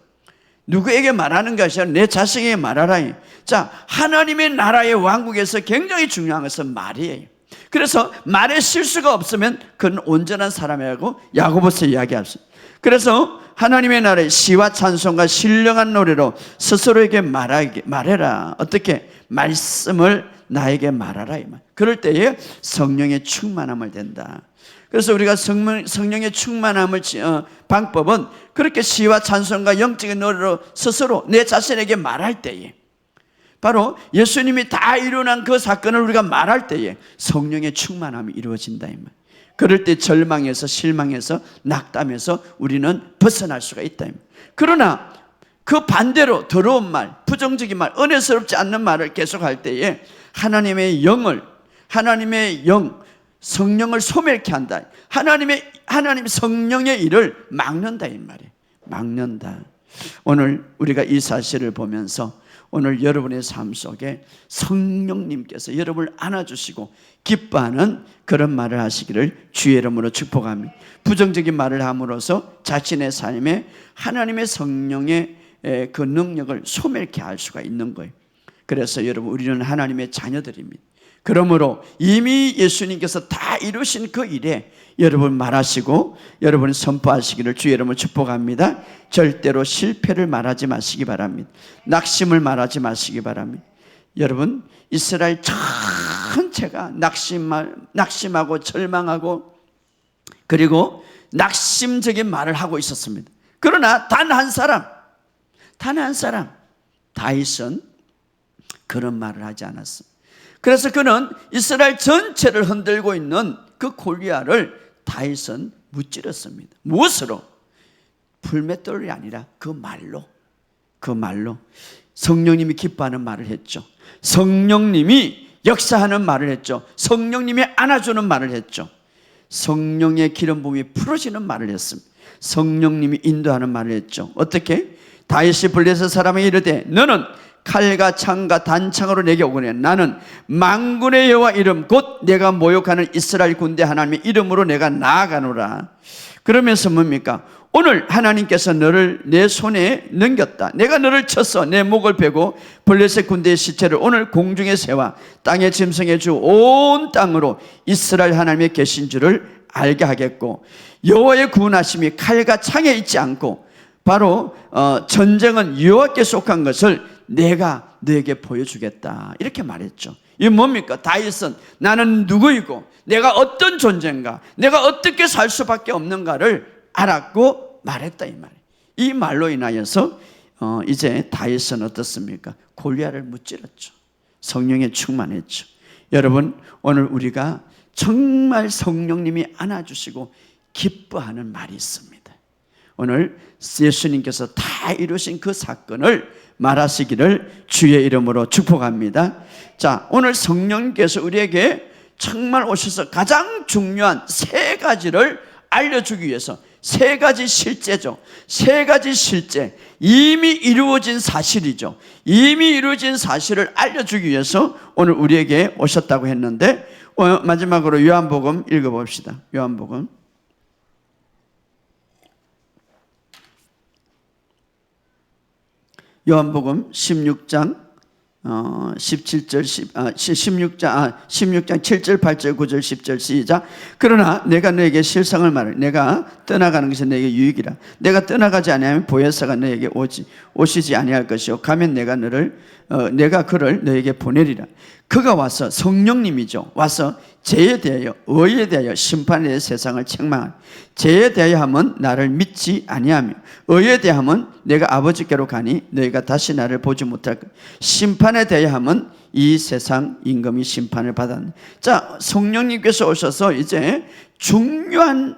누구에게 말하는 것이 아니라 내 자신에게 말하라. 자, 하나님의 나라의 왕국에서 굉장히 중요한 것은 말이에요. 그래서 말에 실수가 없으면 그는 온전한 사람이라고 야고보서 이야기합니다. 그래서 하나님의 나라의 시와 찬송과 신령한 노래로 스스로에게 말해라. 어떻게? 말씀을 나에게 말하라 이 말. 그럴 때에 성령의 충만함을 된다. 그래서 우리가 성령의 충만함을 방법은 그렇게 시와 찬송과 영적인 노래로 스스로 내 자신에게 말할 때에, 바로 예수님이 다 이루어난 그 사건을 우리가 말할 때에 성령의 충만함이 이루어진다 이 말. 그럴 때 절망해서 실망해서 낙담해서 우리는 벗어날 수가 있다. 그러나 그 반대로 더러운 말, 부정적인 말, 은혜스럽지 않는 말을 계속할 때에 하나님의 영을, 하나님의 영, 성령을 소멸케 한다. 하나님 성령의 일을 막는다 이 말이에요. 막는다. 오늘 우리가 이 사실을 보면서 오늘 여러분의 삶 속에 성령님께서 여러분을 안아주시고 기뻐하는 그런 말을 하시기를 주의 이름으로 축복합니다. 부정적인 말을 함으로써 자신의 삶에 하나님의 성령의 그 능력을 소멸케 할 수가 있는 거예요. 그래서 여러분, 우리는 하나님의 자녀들입니다. 그러므로 이미 예수님께서 다 이루신 그 일에 여러분 말하시고 여러분 선포하시기를 주의 이름으로 축복합니다. 절대로 실패를 말하지 마시기 바랍니다. 낙심을 말하지 마시기 바랍니다. 여러분, 이스라엘 전체가 낙심하고 절망하고 그리고 낙심적인 말을 하고 있었습니다. 그러나 단 한 사람 다윗은 그런 말을 하지 않았습니다. 그래서 그는 이스라엘 전체를 흔들고 있는 그 골리앗을 다윗은 무찌렀습니다. 무엇으로? 불맷돌이 아니라 그 말로 성령님이 기뻐하는 말을 했죠. 성령님이 역사하는 말을 했죠. 성령님이 안아주는 말을 했죠. 성령의 기름 부음이 풀어지는 말을 했습니다. 성령님이 인도하는 말을 했죠. 어떻게? 다윗이 블레셋 사람에게 이르되 너는 칼과 창과 단창으로 내게 오거니와 나는 만군의 여호와 이름 곧 내가 모욕하는 이스라엘 군대 하나님의 이름으로 내가 나아가노라. 그러면서 뭡니까? 오늘 하나님께서 너를 내 손에 넘겼다. 내가 너를 쳐서 내 목을 베고 블레셋 군대의 시체를 오늘 공중에 세워 땅의 짐승의 주 온 땅으로 이스라엘 하나님의 계신 줄을 알게 하겠고 여호와의 구원하심이 칼과 창에 있지 않고 바로 전쟁은 여호와께 속한 것을 내가 너에게 보여주겠다. 이렇게 말했죠. 이게 뭡니까? 다윗은 나는 누구이고 내가 어떤 존재인가, 내가 어떻게 살 수밖에 없는가를 알았고 말했다 이 말이에요. 이 말로 인하여서 이제 다윗은 어떻습니까? 골리앗을 무찌렀죠. 성령에 충만했죠. 여러분, 오늘 우리가 정말 성령님이 안아주시고 기뻐하는 말이 있습니다. 오늘 예수님께서 다 이루신 그 사건을 말하시기를 주의 이름으로 축복합니다. 자, 오늘 성령님께서 우리에게 정말 오셔서 가장 중요한 세 가지를 알려주기 위해서 세 가지 실제죠. 세 가지 실제, 이미 이루어진 사실이죠. 이미 이루어진 사실을 알려주기 위해서 오늘 우리에게 오셨다고 했는데 마지막으로 요한복음 읽어봅시다. 요한복음 16장 16장 7절 8절 9절 10절 시작. 그러나 내가 너에게 실상을 말해 내가 떠나가는 것이 너에게 유익이라. 내가 떠나가지 아니하면 보혜사가 너에게 오시지 아니할 것이요 가면 내가 그를 너에게 보내리라. 그가 와서 성령님이죠. 와서 죄에 대하여 의에 대하여 심판에 대해 세상을 책망하라. 죄에 대하여 하면 나를 믿지 아니하며 의에 대하면 내가 아버지께로 가니 너희가 다시 나를 보지 못할 것. 심판에 대하여 하면 이 세상 임금이 심판을 받았네. 자, 성령님께서 오셔서 이제 중요한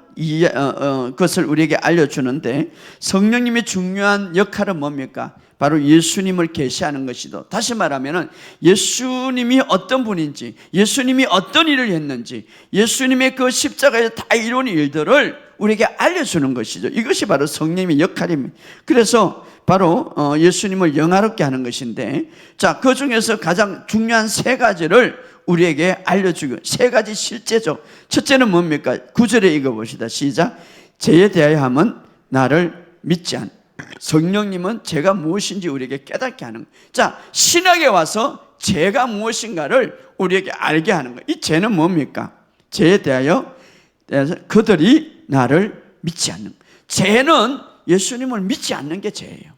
것을 우리에게 알려주는데 성령님의 중요한 역할은 뭡니까? 바로 예수님을 계시하는 것이죠. 다시 말하면 예수님이 어떤 분인지, 예수님이 어떤 일을 했는지, 예수님의 그 십자가에 다 이룬 일들을 우리에게 알려주는 것이죠. 이것이 바로 성령님의 역할입니다. 그래서 바로 예수님을 영화롭게 하는 것인데, 자, 그 중에서 가장 중요한 세 가지를 우리에게 알려주고, 세 가지 실제죠. 첫째는 뭡니까? 9절에 읽어봅시다. 시작. 죄에 대하여 하면 나를 믿지 않. 성령님은 죄가 무엇인지 우리에게 깨닫게 하는 거예요. 자, 신학에 와서 죄가 무엇인가를 우리에게 알게 하는 거예요. 이 죄는 뭡니까? 죄에 대하여 그들이 나를 믿지 않는 거예요. 죄는 예수님을 믿지 않는 게 죄예요.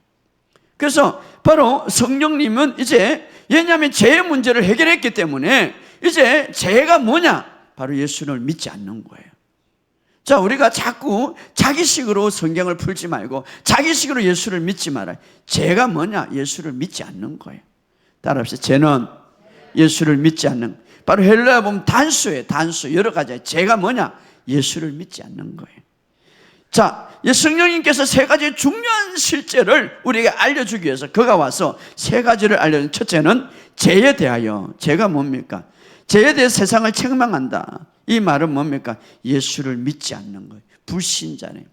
그래서 바로 성령님은 이제, 왜냐하면 죄의 문제를 해결했기 때문에 이제 죄가 뭐냐? 바로 예수님을 믿지 않는 거예요. 자, 우리가 자꾸 자기식으로 성경을 풀지 말고 자기식으로 예수를 믿지 말아요. 죄가 뭐냐? 예수를 믿지 않는 거예요. 따라합시다. 죄는 예수를 믿지 않는 거예요. 바로 헬라어 보면 단수예요. 단수. 여러 가지예요. 죄가 뭐냐? 예수를 믿지 않는 거예요. 자, 성령님께서 세 가지 중요한 실제를 우리에게 알려주기 위해서 그가 와서 세 가지를 알려준. 첫째는 죄에 대하여. 죄가 뭡니까? 죄에 대해 세상을 책망한다. 이 말은 뭡니까? 예수를 믿지 않는 거예요. 불신자네.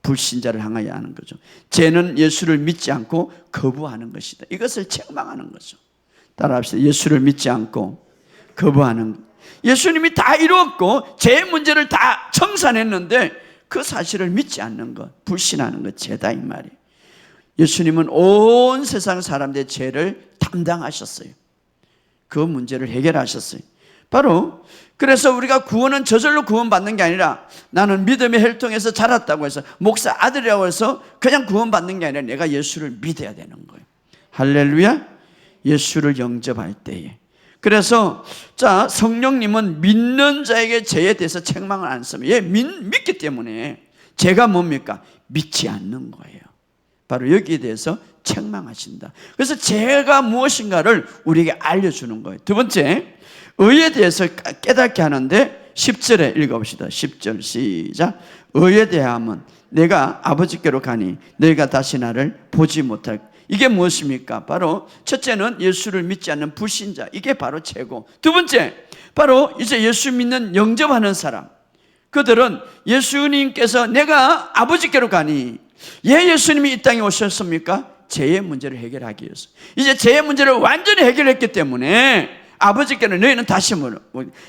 불신자를 향하여 하는 거죠. 죄는 예수를 믿지 않고 거부하는 것이다. 이것을 책망하는 거죠. 따라합시다. 예수를 믿지 않고 거부하는 것. 예수님이 다 이루었고 죄의 문제를 다 청산했는데 그 사실을 믿지 않는 것, 불신하는 것, 죄다 이 말이에요. 예수님은 온 세상 사람들의 죄를 담당하셨어요. 그 문제를 해결하셨어요. 바로 그래서 우리가 구원은 저절로 구원받는 게 아니라 나는 믿음의 혈통에서 자랐다고 해서 목사 아들이라고 해서 그냥 구원받는 게 아니라 내가 예수를 믿어야 되는 거예요. 할렐루야. 예수를 영접할 때에. 그래서 자, 성령님은 믿는 자에게 죄에 대해서 책망을 안 씁니다. 믿기 때문에 죄가 뭡니까? 믿지 않는 거예요. 바로 여기에 대해서 책망하신다. 그래서 죄가 무엇인가를 우리에게 알려주는 거예요. 두 번째, 의에 대해서 깨닫게 하는데 10절에 읽어봅시다. 10절 시작. 의에 대함은 내가 아버지께로 가니 너희가 다시 나를 보지 못할. 이게 무엇입니까? 바로 첫째는 예수를 믿지 않는 불신자. 이게 바로 죄고, 두 번째 바로 이제 예수 믿는 영접하는 사람. 그들은 예수님께서 내가 아버지께로 가니. 예, 예수님이 이 땅에 오셨습니까? 죄의 문제를 해결하기 위해서. 이제 죄의 문제를 완전히 해결했기 때문에 아버지께는 너희는 다시 물어.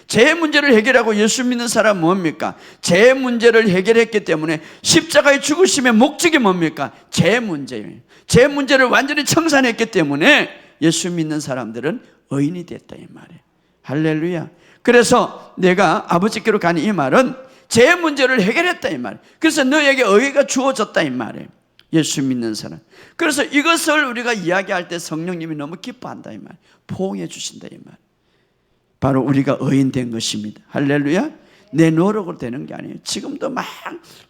죄의 문제를 해결하고 예수 믿는 사람은 뭡니까? 죄의 문제를 해결했기 때문에 십자가의 죽으심의 목적이 뭡니까? 죄의 문제예요. 죄의 문제를 완전히 청산했기 때문에 예수 믿는 사람들은 의인이 됐다 이 말이에요. 할렐루야. 그래서 내가 아버지께로 가니 이 말은 죄의 문제를 해결했다 이 말이에요. 그래서 너에게 의가 주어졌다 이 말이에요. 예수 믿는 사람. 그래서 이것을 우리가 이야기할 때 성령님이 너무 기뻐한다 이 말, 포옹해 주신다 이 말. 바로 우리가 의인된 것입니다. 할렐루야. 내 노력으로 되는 게 아니에요. 지금도 막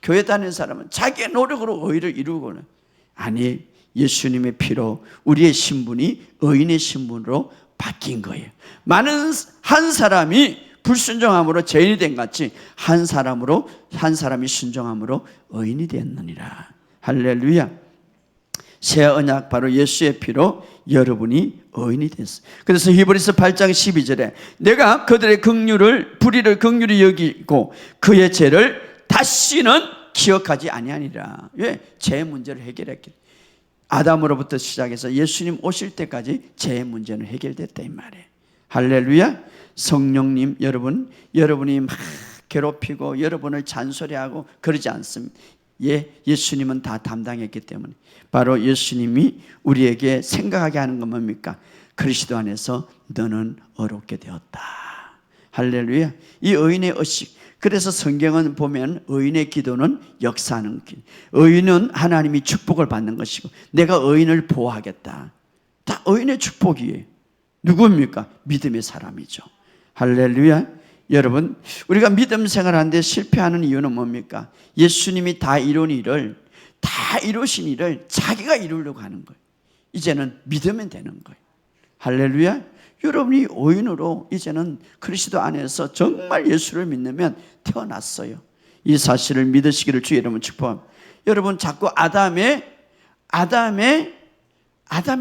교회 다니는 사람은 자기의 노력으로 의를 이루고는, 아니, 예수님의 피로 우리의 신분이 의인의 신분으로 바뀐 거예요. 많은 한 사람이 불순종함으로 죄인이 된 같이 한 사람이 순종함으로 의인이 됐느니라. 할렐루야. 새 언약 바로 예수의 피로 여러분이 의인이 됐어요. 그래서 히브리서 8장 12절에 내가 그들의 불의를 긍휼히 여기고 그의 죄를 다시는 기억하지 아니하니라. 왜? 죄의 문제를 해결했기 때문에. 아담으로부터 시작해서 예수님 오실 때까지 죄의 문제는 해결됐다 이 말이에요. 할렐루야. 성령님 여러분이 막 괴롭히고 여러분을 잔소리하고 그러지 않습니다. 예수님은 다 담당했기 때문에. 바로 예수님이 우리에게 생각하게 하는 건 뭡니까? 그리스도 안에서 너는 의롭게 되었다. 할렐루야. 이 의인의 의식. 그래서 성경은 보면 의인의 기도는 역사하는 길. 의인은 하나님이 축복을 받는 것이고 내가 의인을 보호하겠다. 다 의인의 축복이에요. 누구입니까? 믿음의 사람이죠. 할렐루야. 여러분, 우리가 믿음 생활하는데 실패하는 이유는 뭡니까? 예수님이 다 이루신 일을 자기가 이루려고 하는 거예요. 이제는 믿으면 되는 거예요. 할렐루야. 여러분이 의인으로 이제는 그리스도 안에서 정말 예수를 믿으면 태어났어요. 이 사실을 믿으시기를 주 여러분 축복합니다. 여러분, 자꾸 아담의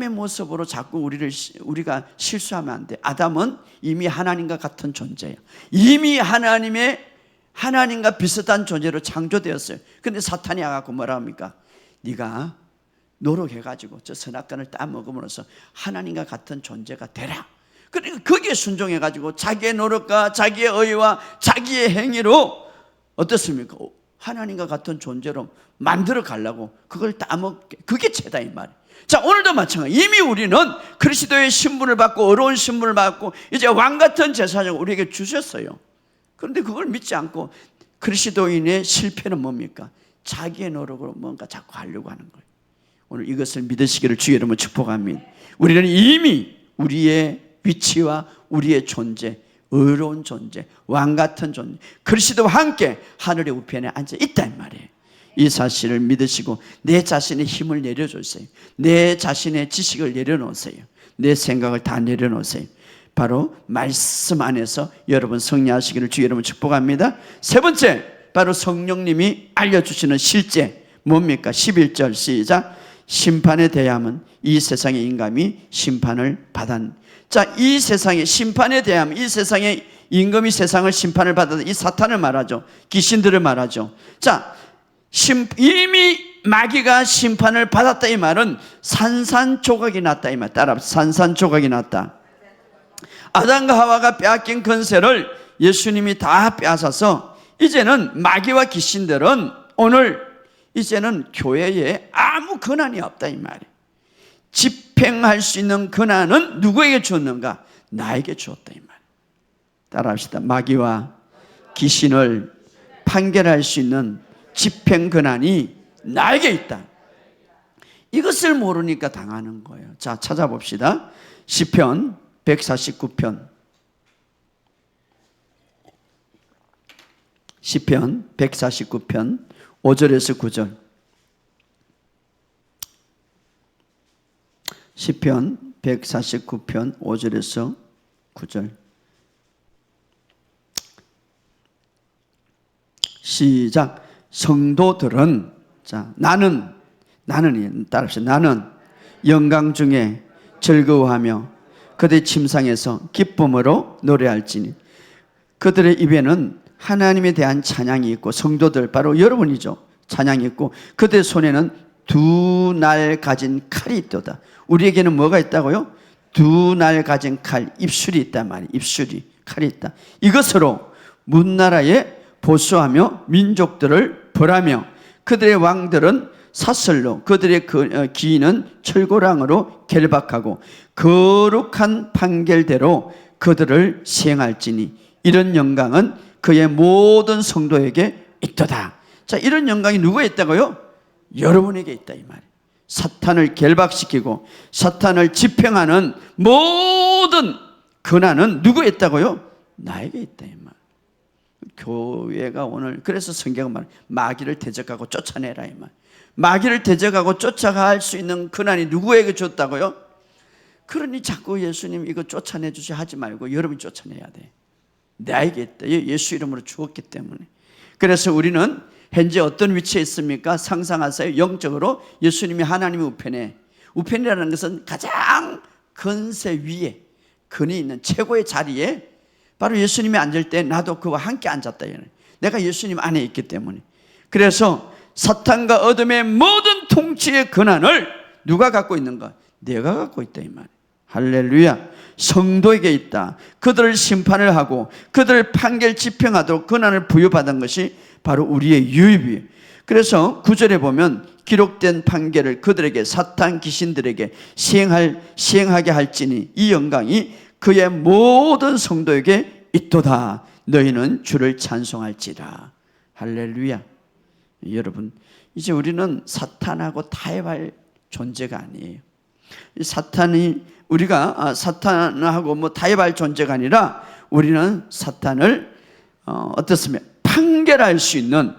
모습으로 자꾸 우리가 실수하면 안 돼. 아담은 이미 하나님과 같은 존재예요. 이미 하나님과 비슷한 존재로 창조되었어요. 그런데 사탄이 와갖고 뭐라 합니까? 네가 노력해가지고 저 선악과를 따먹음으로써 하나님과 같은 존재가 되라. 그러니까 거기에 순종해가지고 자기의 노력과 자기의 의와 자기의 행위로 어떻습니까? 하나님과 같은 존재로 만들어 가려고 그걸 따먹게. 그게 죄다 이 말이에요. 자, 오늘도 마찬가지. 이미 우리는 그리스도의 신분을 받고 어려운 신분을 받고 이제 왕같은 제사장을 우리에게 주셨어요. 그런데 그걸 믿지 않고 그리스도인의 실패는 뭡니까? 자기의 노력으로 뭔가 자꾸 하려고 하는 거예요. 오늘 이것을 믿으시기를 주 여러분 축복합니다. 우리는 이미 우리의 위치와 우리의 존재, 의로운 존재, 왕같은 존재, 그리스도와 함께 하늘의 우편에 앉아 있다 이 말이에요. 이 사실을 믿으시고 내 자신의 힘을 내려주세요. 내 자신의 지식을 내려놓으세요. 내 생각을 다 내려놓으세요. 바로 말씀 안에서 여러분 승리하시기를 주 여러분 축복합니다. 세 번째, 바로 성령님이 알려주시는 실제 뭡니까? 11절 시작. 심판에 대함은 이 세상의 임금이 심판을 받았. 자, 이 세상의 심판에 대함, 이 세상의 임금이 세상을 심판을 받았다. 이 사탄을 말하죠. 귀신들을 말하죠. 자, 이미 마귀가 심판을 받았다 이 말은 산산조각이 났다 이 말. 따라 산산조각이 났다. 아담과 하와가 빼앗긴 권세를 예수님이 다 빼앗아서 이제는 마귀와 귀신들은 오늘 이제는 교회에 아무 권한이 없다 이 말이에요. 집행할 수 있는 권한은 누구에게 줬는가? 나에게 주었다 이 말이에요. 따라합시다. 마귀와 귀신을 판결할 수 있는 집행 권한이 나에게 있다. 이것을 모르니까 당하는 거예요. 자, 찾아봅시다. 시편 149편. 시편 149편 5절에서 9절. 시편 149편 5절에서 9절. 시작. 성도들은, 자, 나는 따라합시다. 나는 영광 중에 즐거워하며 그들의 침상에서 기쁨으로 노래할지니 그들의 입에는 하나님에 대한 찬양이 있고, 성도들 바로 여러분이죠. 찬양이 있고 그들의 손에는 두 날 가진 칼이 있도다. 우리에게는 뭐가 있다고요? 두 날 가진 칼, 입술이 있단 말이에요. 입술이, 칼이 있다. 이것으로 문나라에 보수하며 민족들을 벌하며 그들의 왕들은 사슬로 그들의 기인은 철고랑으로 결박하고 거룩한 판결대로 그들을 시행할지니 이런 영광은 그의 모든 성도에게 있도다. 자, 이런 영광이 누구에 있다고요? 여러분에게 있다 이 말이에요. 사탄을 결박시키고 사탄을 집행하는 모든 권한은 누구에 있다고요? 나에게 있다 이 말이에요. 교회가 오늘 그래서 성경은 말해요. 마귀를 대적하고 쫓아내라 이 말. 마귀를 대적하고 쫓아갈 수 있는 권한이 누구에게 줬다고요? 그러니 자꾸 예수님 이거 쫓아내 주시 하지 말고 여러분이 쫓아내야 돼. 나에게 있다. 예수 이름으로 주었기 때문에. 그래서 우리는 현재 어떤 위치에 있습니까? 상상하세요. 영적으로 예수님이 하나님의 우편에, 우편이라는 것은 가장 권세 위에 근이 있는 최고의 자리에 바로 예수님이 앉을 때 나도 그와 함께 앉았다. 내가 예수님 안에 있기 때문에. 그래서 사탄과 어둠의 모든 통치의 권한을 누가 갖고 있는가? 내가 갖고 있다 이 말이에요. 할렐루야. 성도에게 있다. 그들을 심판을 하고 그들을 판결 집행하도록 권한을 부여받은 것이 바로 우리의 유입이에요. 그래서 9절에 보면 기록된 판결을 그들에게, 사탄 귀신들에게 시행하게 할지니 이 영광이 그의 모든 성도에게 있도다. 너희는 주를 찬송할지라. 할렐루야. 여러분, 이제 우리는 사탄하고 타협할 존재가 아니에요. 우리가 사탄하고 타협할 존재가 아니라 우리는 사탄을 어떻습니까? 판결할 수 있는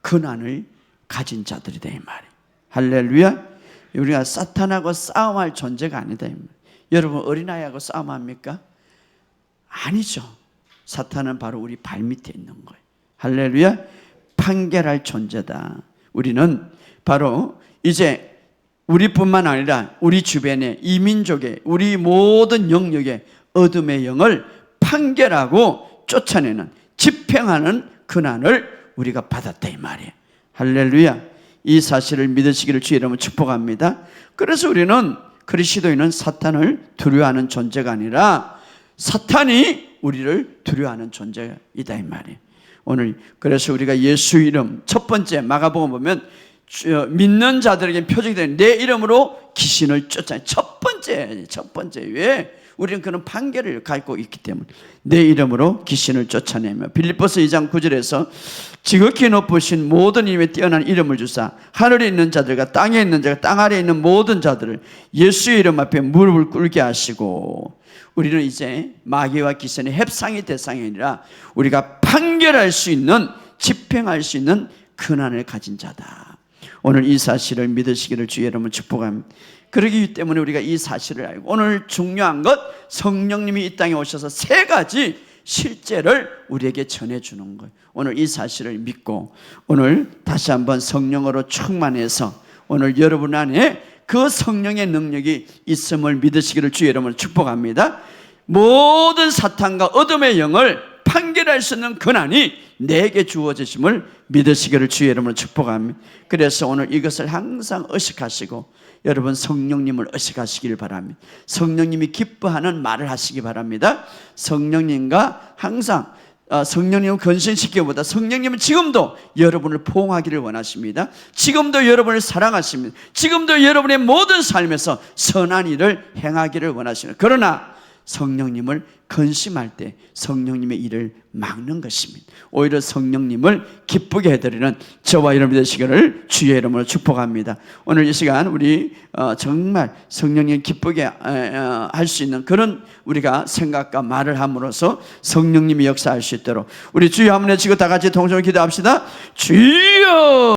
권한을 가진 자들이다 이 말이에요. 할렐루야. 우리가 사탄하고 싸움할 존재가 아니다 이 말이에요. 여러분, 어린아이하고 싸움합니까? 아니죠. 사탄은 바로 우리 발밑에 있는 거예요. 할렐루야. 판결할 존재다. 우리는 바로 이제 우리뿐만 아니라 우리 주변에, 이 민족에, 우리 모든 영역에 어둠의 영을 판결하고 쫓아내는, 집행하는 권한을 우리가 받았다 이 말이에요. 할렐루야. 이 사실을 믿으시기를 주의 이름으로 축복합니다. 그래서 우리는, 그리스도인은 사탄을 두려워하는 존재가 아니라 사탄이 우리를 두려워하는 존재이다 이 말이에요. 오늘 그래서 우리가 예수 이름, 첫 번째 마가복음 보면 믿는 자들에게 표적이 되는 내 이름으로 귀신을 쫓아내. 첫 번째 왜? 우리는 그런 판결을 갖고 있기 때문에 내 이름으로 귀신을 쫓아내며 빌립보서 2장 9절에서 지극히 높으신 모든 이름에 뛰어난 이름을 주사 하늘에 있는 자들과 땅에 있는 자가 땅 아래에 있는 모든 자들을 예수의 이름 앞에 무릎을 꿇게 하시고, 우리는 이제 마귀와 귀신의 협상의 대상이 아니라 우리가 판결할 수 있는, 집행할 수 있는 권한을 가진 자다. 오늘 이 사실을 믿으시기를 주의 이름으로 축복합니다. 그러기 때문에 우리가 이 사실을 알고, 오늘 중요한 것, 성령님이 이 땅에 오셔서 세 가지 실제를 우리에게 전해주는 거예요. 오늘 이 사실을 믿고 오늘 다시 한번 성령으로 충만해서 오늘 여러분 안에 그 성령의 능력이 있음을 믿으시기를 주의 이름으로 축복합니다. 모든 사탄과 어둠의 영을 판결할 수 있는 권한이 내게 주어지심을 믿으시기를 주의 이름으로 축복합니다. 그래서 오늘 이것을 항상 의식하시고 여러분 성령님을 의식하시길 바랍니다. 성령님이 기뻐하는 말을 하시기 바랍니다. 성령님과 항상 성령님을 건신시키기보다 성령님은 지금도 여러분을 포옹하기를 원하십니다. 지금도 여러분을 사랑하십니다. 지금도 여러분의 모든 삶에서 선한 일을 행하기를 원하십니다. 그러나 성령님을 근심할 때 성령님의 일을 막는 것입니다. 오히려 성령님을 기쁘게 해드리는 저와 여러분이 되시기를 주의 이름으로 축복합니다. 오늘 이 시간 우리 정말 성령님 기쁘게 할 수 있는 그런 우리가 생각과 말을 함으로써 성령님이 역사할 수 있도록 우리 주여 한번 외치고 다 같이 동성으로 기도합시다. 주여!